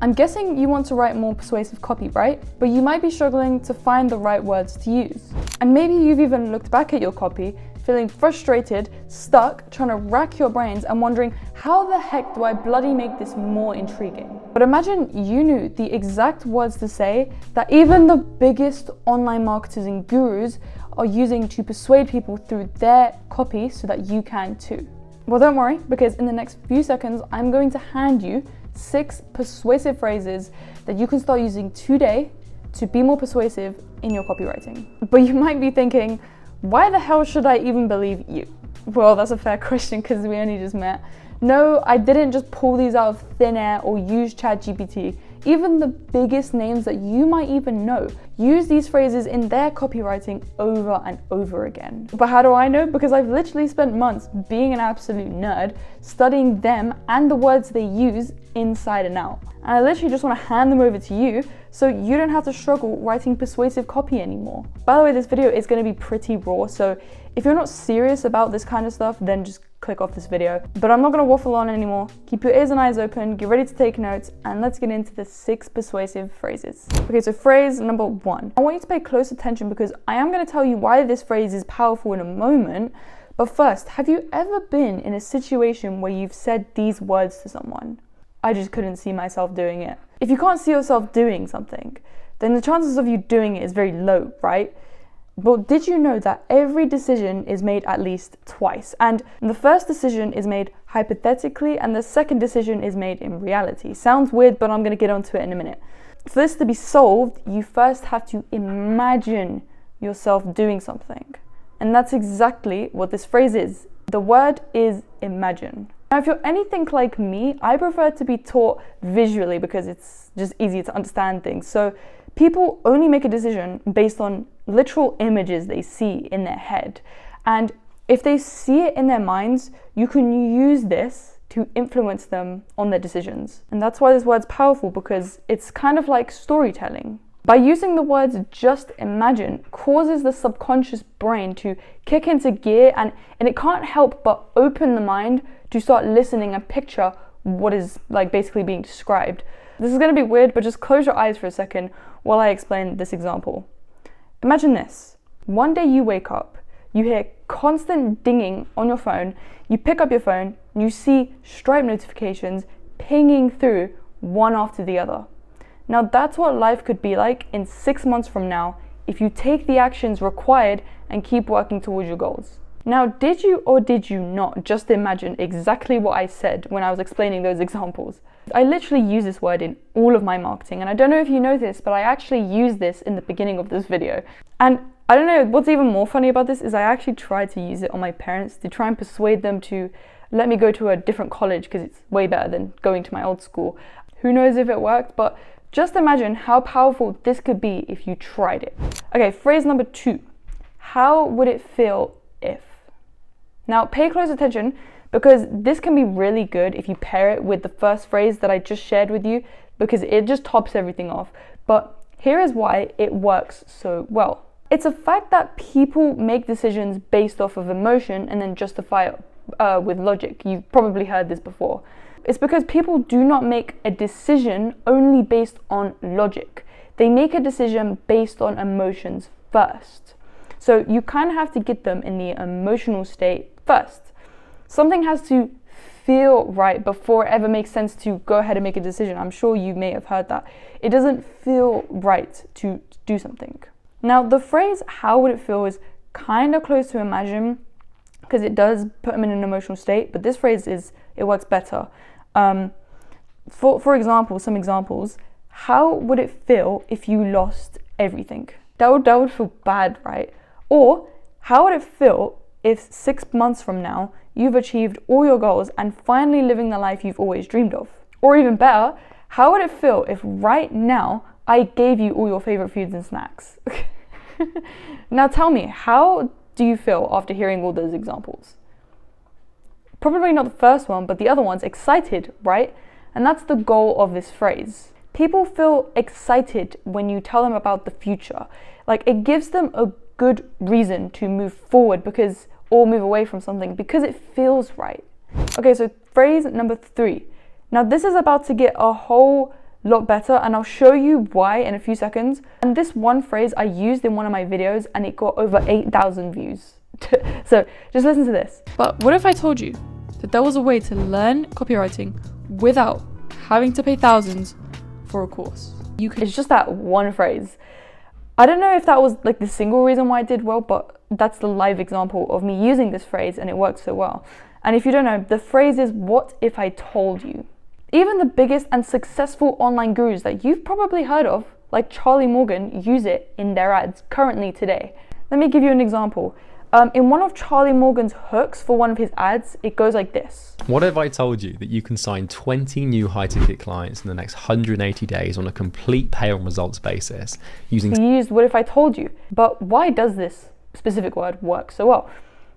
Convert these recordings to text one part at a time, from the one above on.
I'm guessing you want to write more persuasive copy, right? But you might be struggling to find the right words to use. And maybe you've even looked back at your copy, feeling frustrated, stuck, trying to rack your brains and wondering, how the heck do I bloody make this more intriguing? But imagine you knew the exact words to say that even the biggest online marketers and gurus are using to persuade people through their copy so that you can too. Well, don't worry, because in the next few seconds, I'm going to hand you 6 persuasive phrases that you can start using today to be more persuasive in your copywriting. But you might be thinking, why the hell should I even believe you? Well, that's a fair question because we only just met. No, I didn't just pull these out of thin air or use ChatGPT. Even the biggest names that you might even know use these phrases in their copywriting over and over again. But how do I know? Because I've literally spent months being an absolute nerd, studying them and the words they use inside and out. And I literally just want to hand them over to you so you don't have to struggle writing persuasive copy anymore. By the way, this video is going to be pretty raw, so if you're not serious about this kind of stuff, then just click off this video. But I'm not going to waffle on anymore. Keep your ears and eyes open, get ready to take notes, and let's get into the 6 persuasive phrases. Okay, so phrase number 1. I want you to pay close attention because I am going to tell you why this phrase is powerful in a moment. But first, have you ever been in a situation where you've said these words to someone? I just couldn't see myself doing it. If you can't see yourself doing something, then the chances of you doing it is very low, right? But did you know that every decision is made at least twice? And the first decision is made hypothetically and the second decision is made in reality. Sounds weird, but I'm going to get onto it in a minute. For this to be solved, you first have to imagine yourself doing something. And that's exactly what this phrase is. The word is imagine. Now, if you're anything like me, I prefer to be taught visually because it's just easier to understand things. So people only make a decision based on literal images they see in their head. And if they see it in their minds, you can use this to influence them on their decisions. And that's why this word's powerful, because it's kind of like storytelling. By using the words just imagine causes the subconscious brain to kick into gear, and it can't help but open the mind to start listening and picture what is like basically being described. This is going to be weird, but just close your eyes for a second while I explain this example. Imagine this. One day you wake up, you hear constant dinging on your phone, you pick up your phone, and you see Stripe notifications pinging through one after the other. Now that's what life could be like in 6 months from now if you take the actions required and keep working towards your goals. Now, did you or did you not just imagine exactly what I said when I was explaining those examples? I literally use this word in all of my marketing, and I don't know if you know this, but I actually use this in the beginning of this video. And I don't know, what's even more funny about this is I actually tried to use it on my parents to try and persuade them to let me go to a different college because it's way better than going to my old school. Who knows if it worked, but just imagine how powerful this could be if you tried it. Okay, phrase number 2. How would it feel if? Now, pay close attention because this can be really good if you pair it with the first phrase that I just shared with you, because it just tops everything off. But here is why it works so well. It's a fact that people make decisions based off of emotion and then justify it with logic. You've probably heard this before. It's because people do not make a decision only based on logic. They make a decision based on emotions first. So you kind of have to get them in the emotional state first. Something has to feel right before it ever makes sense to go ahead and make a decision. I'm sure you may have heard that. It doesn't feel right to do something. Now, the phrase, how would it feel, is kind of close to imagine because it does put them in an emotional state, but this phrase it works better. For example, some examples, how would it feel if you lost everything? That would feel bad, right? Or how would it feel if 6 months from now you've achieved all your goals and finally living the life you've always dreamed of? Or even better, how would it feel if right now I gave you all your favorite foods and snacks? Now tell me, how do you feel after hearing all those examples? Probably not the first one, but the other one's excited, right? And that's the goal of this phrase. People feel excited when you tell them about the future. Like, it gives them a good reason to move forward or move away from something because it feels right. Okay, so phrase number 3. Now this is about to get a whole lot better, and I'll show you why in a few seconds. And this one phrase I used in one of my videos and it got over 8,000 views. So just listen to this. But what if I told you that there was a way to learn copywriting without having to pay thousands for a course? It's just that one phrase. I don't know if that was like the single reason why it did well, but that's the live example of me using this phrase and it worked so well. And if you don't know, the phrase is, what if I told you? Even the biggest and successful online gurus that you've probably heard of, like Charlie Morgan, use it in their ads currently today. Let me give you an example. In one of Charlie Morgan's hooks for one of his ads, it goes like this. What if I told you that you can sign 20 new high-ticket clients in the next 180 days on a complete pay-on-results basis using... He used what if I told you, but why does this specific word work so well?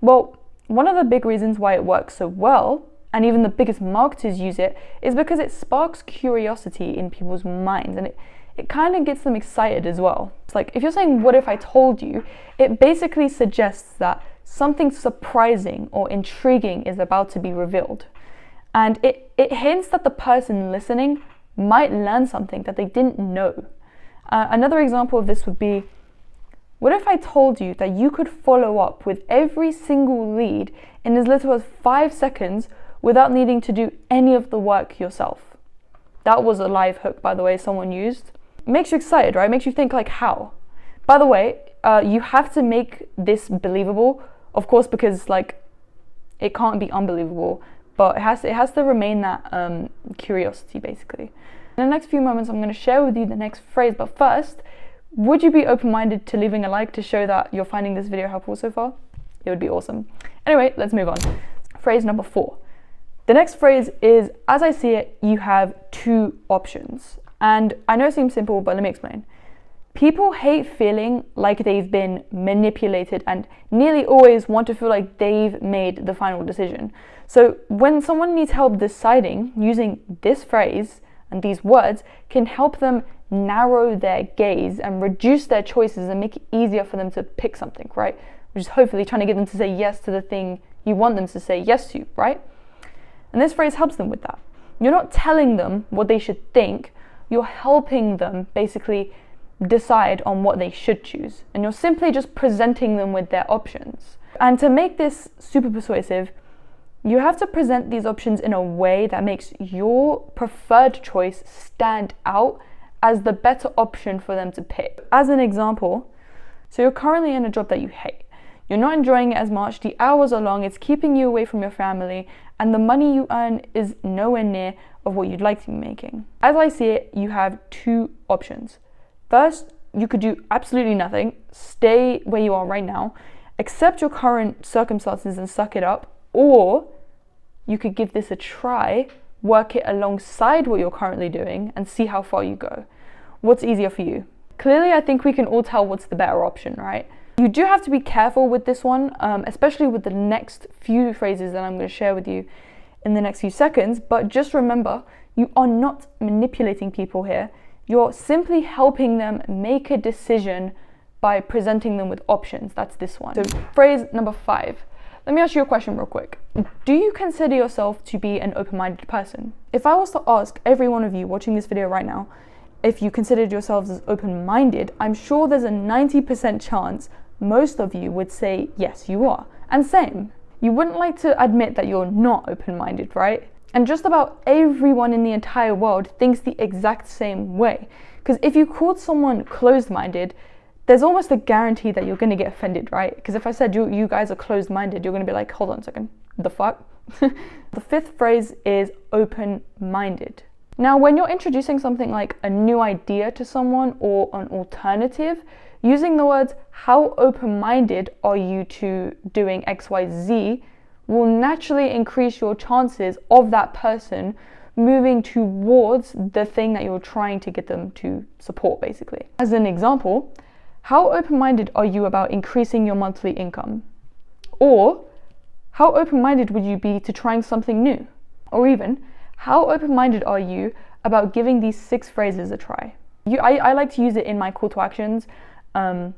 Well, one of the big reasons why it works so well, and even the biggest marketers use it, is because it sparks curiosity in people's minds, and it kind of gets them excited as well. It's like, if you're saying, what if I told you, it basically suggests that something surprising or intriguing is about to be revealed. And it hints that the person listening might learn something that they didn't know. Another example of this would be, what if I told you that you could follow up with every single lead in as little as 5 seconds without needing to do any of the work yourself? That was a live hook, by the way, someone used. Makes you excited, right? Makes you think like, how? By the way, you have to make this believable, of course, because like it can't be unbelievable, but it has to remain that curiosity, basically. In the next few moments, I'm going to share with you the next phrase, but first, would you be open-minded to leaving a like to show that you're finding this video helpful so far? It would be awesome. Anyway, let's move on. Phrase number 4. The next phrase is, as I see it, you have 2 options. And I know it seems simple, but let me explain. People hate feeling like they've been manipulated and nearly always want to feel like they've made the final decision. So when someone needs help deciding, using this phrase and these words can help them narrow their gaze and reduce their choices and make it easier for them to pick something, right? Which is hopefully trying to get them to say yes to the thing you want them to say yes to, right? And this phrase helps them with that. You're not telling them what they should think, you're helping them basically decide on what they should choose. And you're simply just presenting them with their options. And to make this super persuasive, you have to present these options in a way that makes your preferred choice stand out as the better option for them to pick. As an example, so you're currently in a job that you hate. You're not enjoying it as much, the hours are long, it's keeping you away from your family, and the money you earn is nowhere near of what you'd like to be making. As I see it, you have 2 options. First, you could do absolutely nothing, stay where you are right now, accept your current circumstances and suck it up, or you could give this a try, work it alongside what you're currently doing, and see how far you go. What's easier for you? Clearly, I think we can all tell what's the better option, right? You do have to be careful with this one, especially with the next few phrases that I'm going to share with you in the next few seconds, but just remember, you are not manipulating people here. You're simply helping them make a decision by presenting them with options. That's this one. So phrase number 5. Let me ask you a question real quick. Do you consider yourself to be an open-minded person? If I was to ask every one of you watching this video right now, if you considered yourselves as open-minded, I'm sure there's a 90% chance most of you would say, yes, you are. And same. You wouldn't like to admit that you're not open-minded, right? And just about everyone in the entire world thinks the exact same way. Because if you called someone closed-minded, there's almost a guarantee that you're going to get offended, right? Because if I said you guys are closed-minded, you're going to be like, hold on a second, the fuck? The 5th phrase is open-minded. Now, when you're introducing something like a new idea to someone or an alternative, using the words, how open-minded are you to doing XYZ, will naturally increase your chances of that person moving towards the thing that you're trying to get them to support, basically. As an example, how open-minded are you about increasing your monthly income? Or, how open-minded would you be to trying something new? Or even, how open-minded are you about giving these 6 phrases a try? I like to use it in my call to actions. It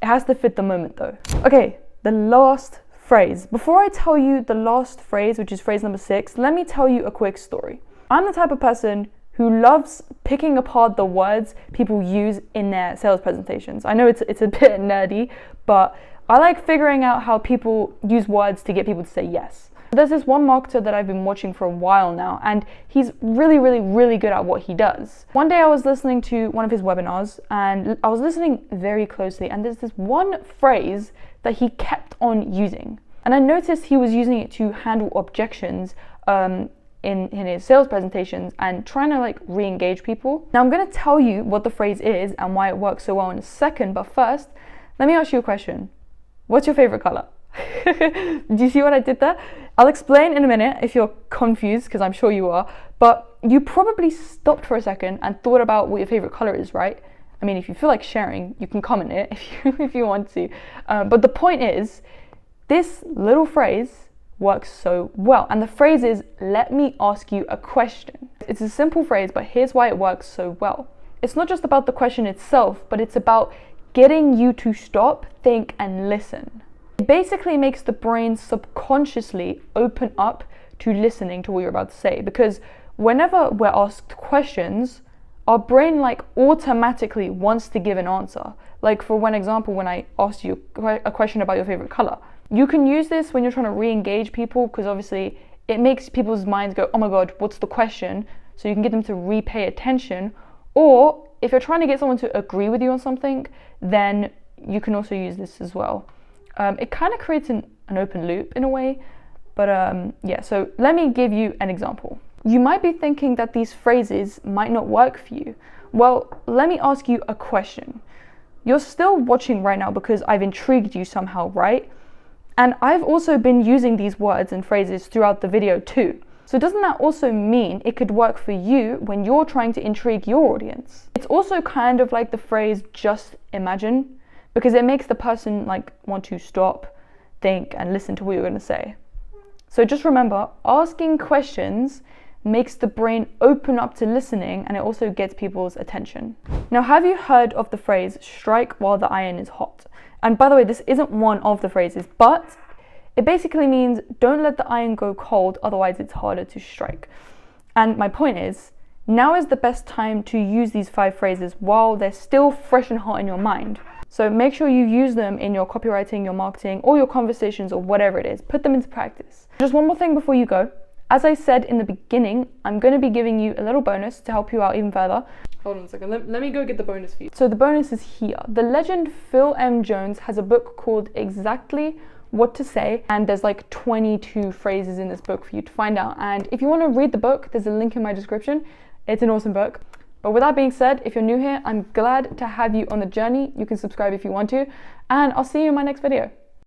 has to fit the moment though. Okay, the last phrase. Before I tell you the last phrase, which is phrase number 6, let me tell you a quick story. I'm the type of person who loves picking apart the words people use in their sales presentations. I know it's a bit nerdy, but I like figuring out how people use words to get people to say yes. There's this one marketer that I've been watching for a while now, and he's really, really, really good at what he does. One day I was listening to one of his webinars, and I was listening very closely, and there's this one phrase that he kept on using. And I noticed he was using it to handle objections in his sales presentations and trying to like re-engage people. Now I'm going to tell you what the phrase is and why it works so well in a second, but first, let me ask you a question. What's your favorite color? Do you see what I did there? I'll explain in a minute if you're confused, because I'm sure you are, but you probably stopped for a second and thought about what your favorite color is, right? I mean, if you feel like sharing, you can comment it if you want to. But the point is, this little phrase works so well. And the phrase is, let me ask you a question. It's a simple phrase, but here's why it works so well. It's not just about the question itself, but it's about getting you to stop, think, and listen. It basically makes the brain subconsciously open up to listening to what you're about to say, because whenever we're asked questions, our brain like automatically wants to give an answer. Like for one example, when I asked you a question about your favorite color, you can use this when you're trying to re-engage people, because obviously it makes people's minds go, oh my God, what's the question? So you can get them to repay attention. Or if you're trying to get someone to agree with you on something, then you can also use this as well. It kind of creates an open loop in a way, but yeah, so let me give you an example. You might be thinking that these phrases might not work for you. Well, let me ask you a question. You're still watching right now because I've intrigued you somehow, right? And I've also been using these words and phrases throughout the video too. So doesn't that also mean it could work for you when you're trying to intrigue your audience? It's also kind of like the phrase, just imagine, because it makes the person like want to stop, think, and listen to what you're going to say. So just remember, asking questions makes the brain open up to listening, and it also gets people's attention. Now, have you heard of the phrase, strike while the iron is hot? And by the way, this isn't one of the phrases, but it basically means don't let the iron go cold, otherwise it's harder to strike. And my point is, now is the best time to use these 5 phrases while they're still fresh and hot in your mind. So make sure you use them in your copywriting, your marketing, or your conversations, or whatever it is. Put them into practice. Just one more thing before you go. As I said in the beginning, I'm going to be giving you a little bonus to help you out even further. Hold on a second, let me go get the bonus for you. So the bonus is here. The legend Phil M. Jones has a book called Exactly What to Say, and there's like 22 phrases in this book for you to find out. And if you want to read the book, there's a link in my description. It's an awesome book. But with that being said, if you're new here, I'm glad to have you on the journey. You can subscribe if you want to, and I'll see you in my next video.